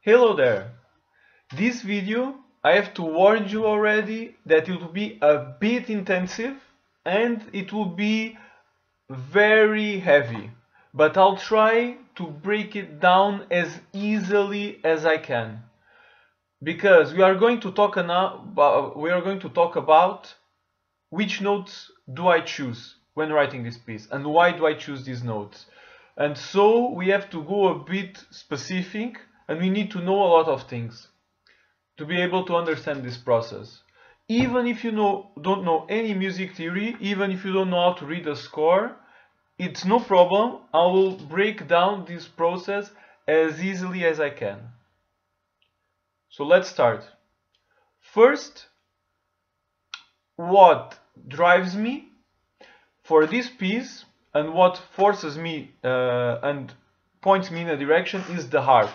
Hello there! This video, I have to warn you already that it will be a bit intensive and it will be very heavy, but I'll try to break it down as easily as I can, because we are going to talk about which notes do I choose when writing this piece and why do I choose these notes. And so we have to go a bit specific and we need to know a lot of things to be able to understand this process. Even if you don't know any music theory, even if you don't know how to read a score, it's no problem. I will break down this process as easily as I can. So let's start. First, what drives me for this piece and what forces me and points me in a direction is the harp.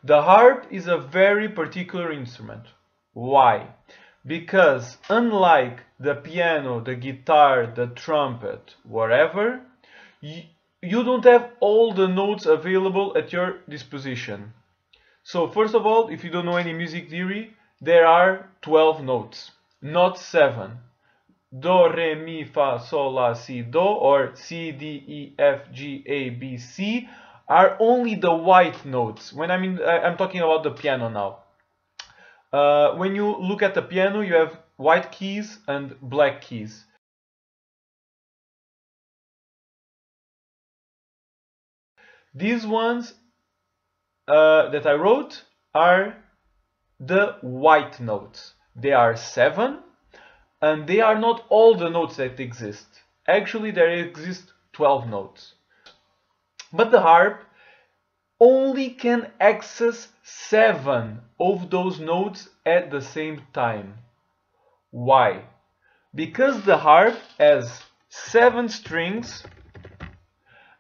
The harp is a very particular instrument. Why? Because unlike the piano, the guitar, the trumpet, whatever, you don't have all the notes available at your disposition. So first of all, if you don't know any music theory, there are 12 notes, not 7. Do, re, mi, fa, sol, la, si, do, or C, D, E, F, G, A, B, C are only the white notes. When I'm talking about the piano now. When you look at the piano, you have white keys and black keys. These ones that I wrote are the white notes. They are 7, and they are not all the notes that exist. Actually, there exist 12 notes. But the harp only can access 7 of those notes at the same time. Why? Because the harp has 7 strings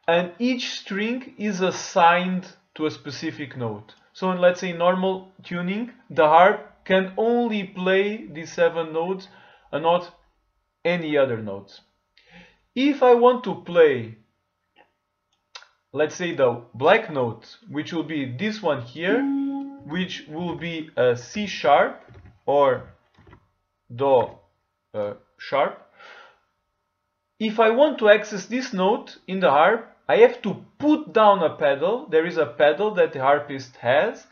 and each string is assigned to a specific note. So in, let's say, normal tuning, the harp can only play these 7 notes and not any other notes. If I want to play, let's say, the black note, which will be this one here, which will be a C sharp or Do sharp. If I want to access this note in the harp, I have to put down a pedal. There is a pedal that the harpist has,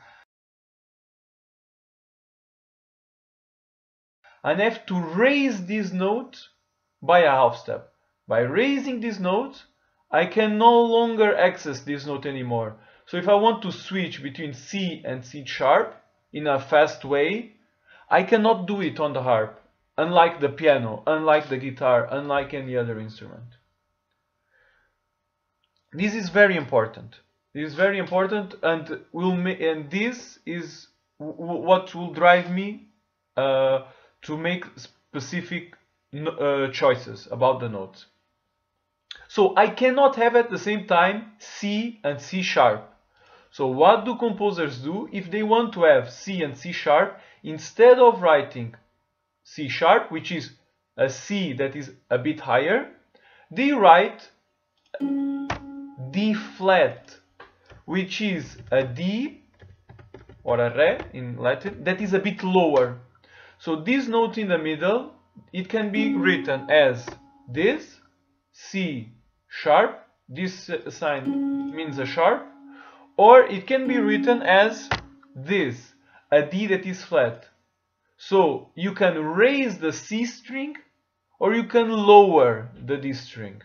and I have to raise this note by a half step. By raising this note, I can no longer access this note anymore. So if I want to switch between C and C sharp in a fast way, I cannot do it on the harp, unlike the piano, unlike the guitar, unlike any other instrument. This is very important. This is very important, and this is what will drive me to make specific choices about the notes. So I cannot have at the same time C and C sharp. So what do composers do if they want to have C and C sharp? Instead of writing C sharp, which is a C that is a bit higher, they write D flat, which is a D or a Re in Latin that is a bit lower. So this note in the middle, it can be written as this C sharp, this sign means a sharp, or it can be written as this, a D that is flat. So you can raise the C string or you can lower the D string.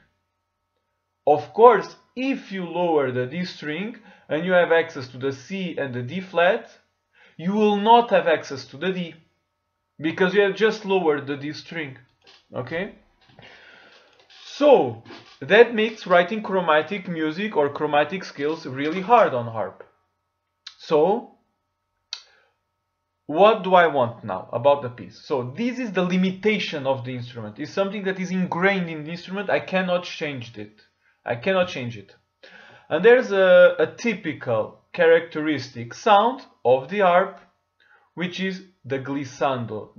Of course, if you lower the D string and you have access to the C and the D flat, you will not have access to the D, because you have just lowered the D string. Okay? So that makes writing chromatic music or chromatic scales really hard on harp. So what do I want now about the piece? So this is the limitation of the instrument. It's something that is ingrained in the instrument. I cannot change it. I cannot change it. And there's a typical characteristic sound of the harp, which is the glissando.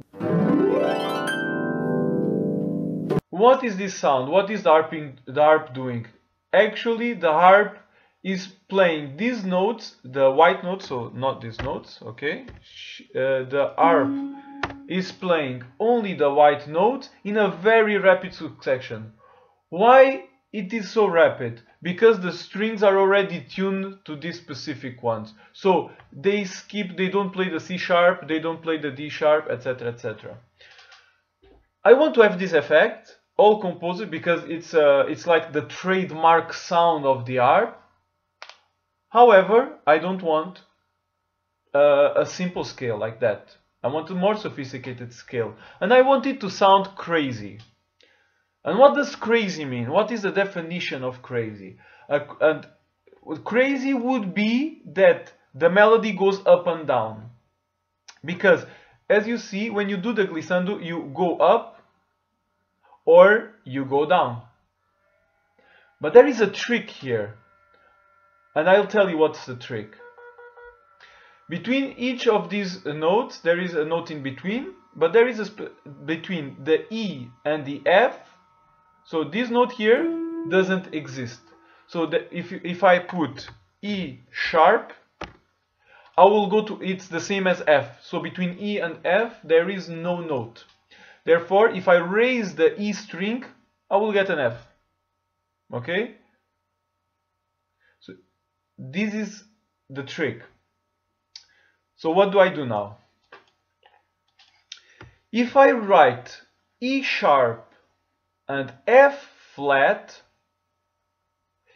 What is this sound? What is the harp doing? Actually, the harp is playing these notes, the white notes, so not these notes, okay? The harp is playing only the white notes in a very rapid succession. Why it is so rapid? Because the strings are already tuned to these specific ones. So they skip, they don't play the C sharp, they don't play the D sharp, etc, etc. I want to have this effect, all composed, because it's like the trademark sound of the harp. However, I don't want a simple scale like that. I want a more sophisticated scale. And I want it to sound crazy. And what does crazy mean? What is the definition of crazy? And crazy would be that the melody goes up and down. Because, as you see, when you do the glissando, you go up or you go down. But there is a trick here. And I'll tell you what's the trick. Between each of these notes, there is a note in between, but there is between the E and the F. So this note here doesn't exist. So if I put E sharp, I will go to, it's the same as F. So between E and F, there is no note. Therefore, if I raise the E string, I will get an F. Okay? So this is the trick. So what do I do now? If I write E sharp and F flat,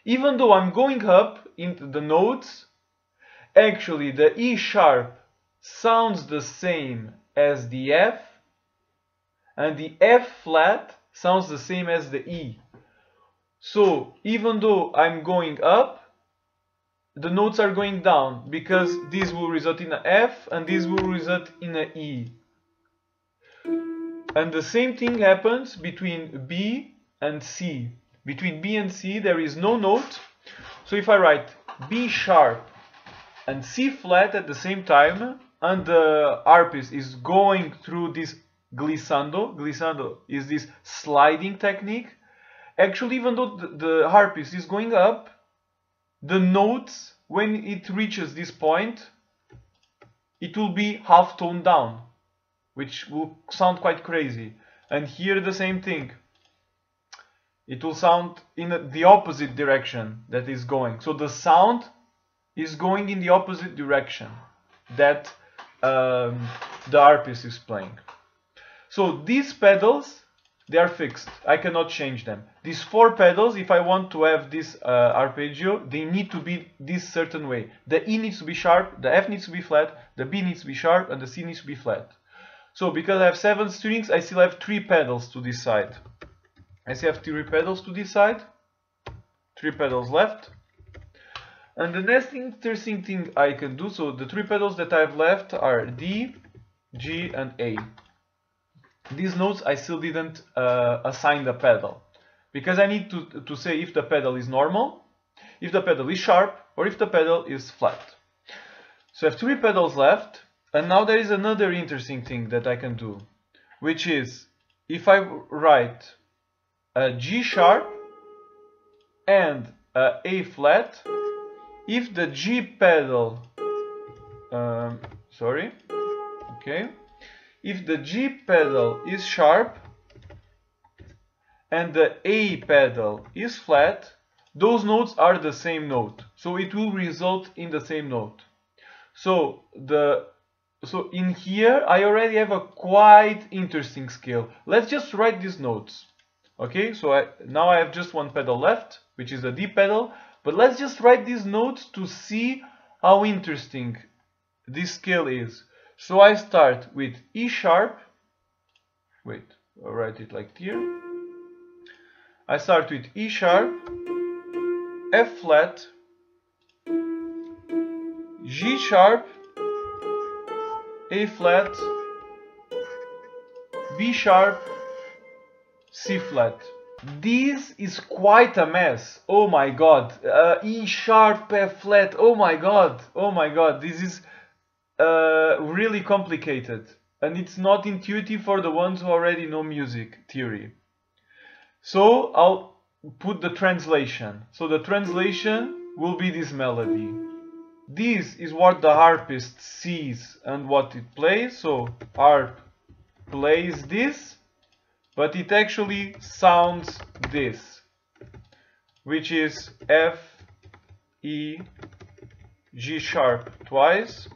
even though I'm going up into the notes, actually the E sharp sounds the same as the F, and the F flat sounds the same as the E. So even though I'm going up, the notes are going down, because this will result in an F and this will result in an E. And the same thing happens between B and C. Between B and C there is no note. So if I write B sharp and C flat at the same time, and the harpist is going through this glissando. Glissando is this sliding technique. Actually, even though the harpist is going up, the notes, when it reaches this point, it will be half toned down, which will sound quite crazy. And here the same thing. It will sound in the opposite direction that is going. So the sound is going in the opposite direction that the harpist is playing. So these pedals, they are fixed. I cannot change them. These four pedals, if I want to have this arpeggio, they need to be this certain way. The E needs to be sharp, the F needs to be flat, the B needs to be sharp, and the C needs to be flat. So because I have 7 strings, I still have 3 pedals to this side. I still have 3 pedals to this side, 3 pedals left. And the next interesting thing I can do, so the 3 pedals that I have left are D, G, and A. These notes I still didn't assign the pedal, because I need to say if the pedal is normal, if the pedal is sharp, or if the pedal is flat. So I have 3 pedals left, and now there is another interesting thing that I can do, which is if I write a G sharp and a A flat, if the G pedal, if the G pedal is sharp and the A pedal is flat, those notes are the same note. So it will result in the same note. So in here I already have a quite interesting scale. Let's just write these notes. Okay, so now I have just one pedal left, which is the D pedal. But let's just write these notes to see how interesting this scale is. So I start with E sharp. Wait, I'll write it like here. I start with E sharp, F flat, G sharp, A flat, B sharp, C flat. This is quite a mess. Oh my god. E sharp, F flat. Oh my god. Oh my god. This is really complicated, and it's not intuitive for the ones who already know music theory. So I'll put the translation. So the translation will be this melody. This is what the harpist sees and what it plays. So harp plays this, but it actually sounds this, which is F, E, G sharp twice,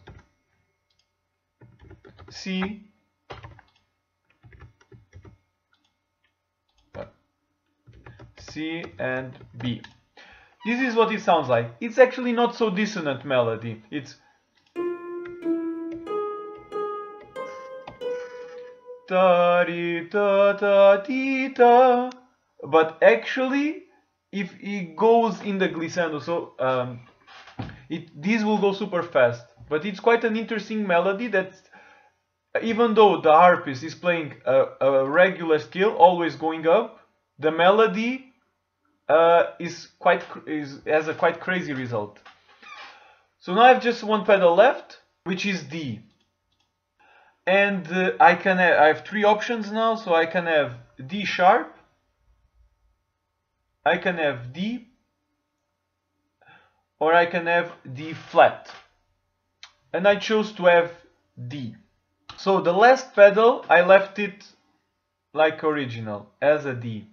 C, C and B. This is what it sounds like. It's actually not so dissonant melody. It's ta di ta ta ti ta. But actually, if it goes in the glissando, so this will go super fast. But it's quite an interesting melody that, even though the harpist is playing a regular scale, always going up, the melody has a quite crazy result. So now I have just one pedal left, which is D. And I have three options now, so I can have D sharp, I can have D, or I can have D flat. And I chose to have D. So the last pedal, I left it like original, as a D.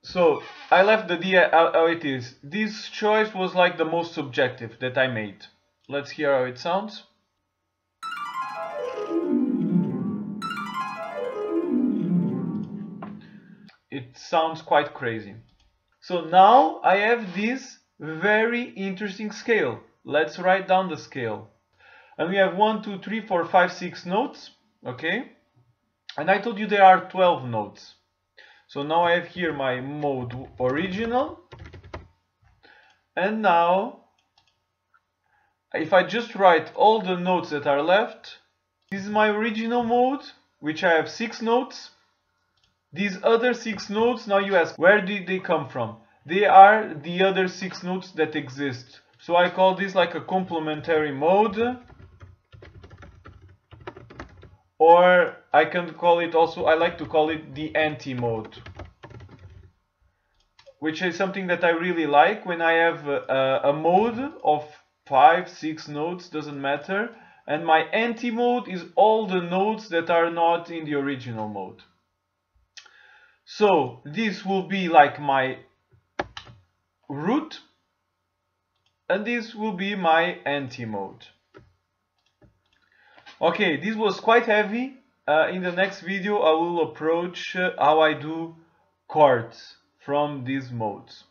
So I left the D how it is. This choice was like the most subjective that I made. Let's hear how it sounds. It sounds quite crazy. So now I have this very interesting scale. Let's write down the scale. And we have 1, 2, 3, 4, 5, 6 notes. Okay? And I told you there are 12 notes. So now I have here my mode original. And now, if I just write all the notes that are left, this is my original mode, which I have 6 notes. These other 6 notes, now you ask, where did they come from? They are the other 6 notes that exist. So I call this like a complementary mode. Or I can call it also, I like to call it the anti-mode. Which is something that I really like when I have a mode of 5, 6 notes, doesn't matter. And my anti-mode is all the notes that are not in the original mode. So this will be like my root. And this will be my anti-mode. Okay, this was quite heavy. In the next video I will approach how I do chords from these modes.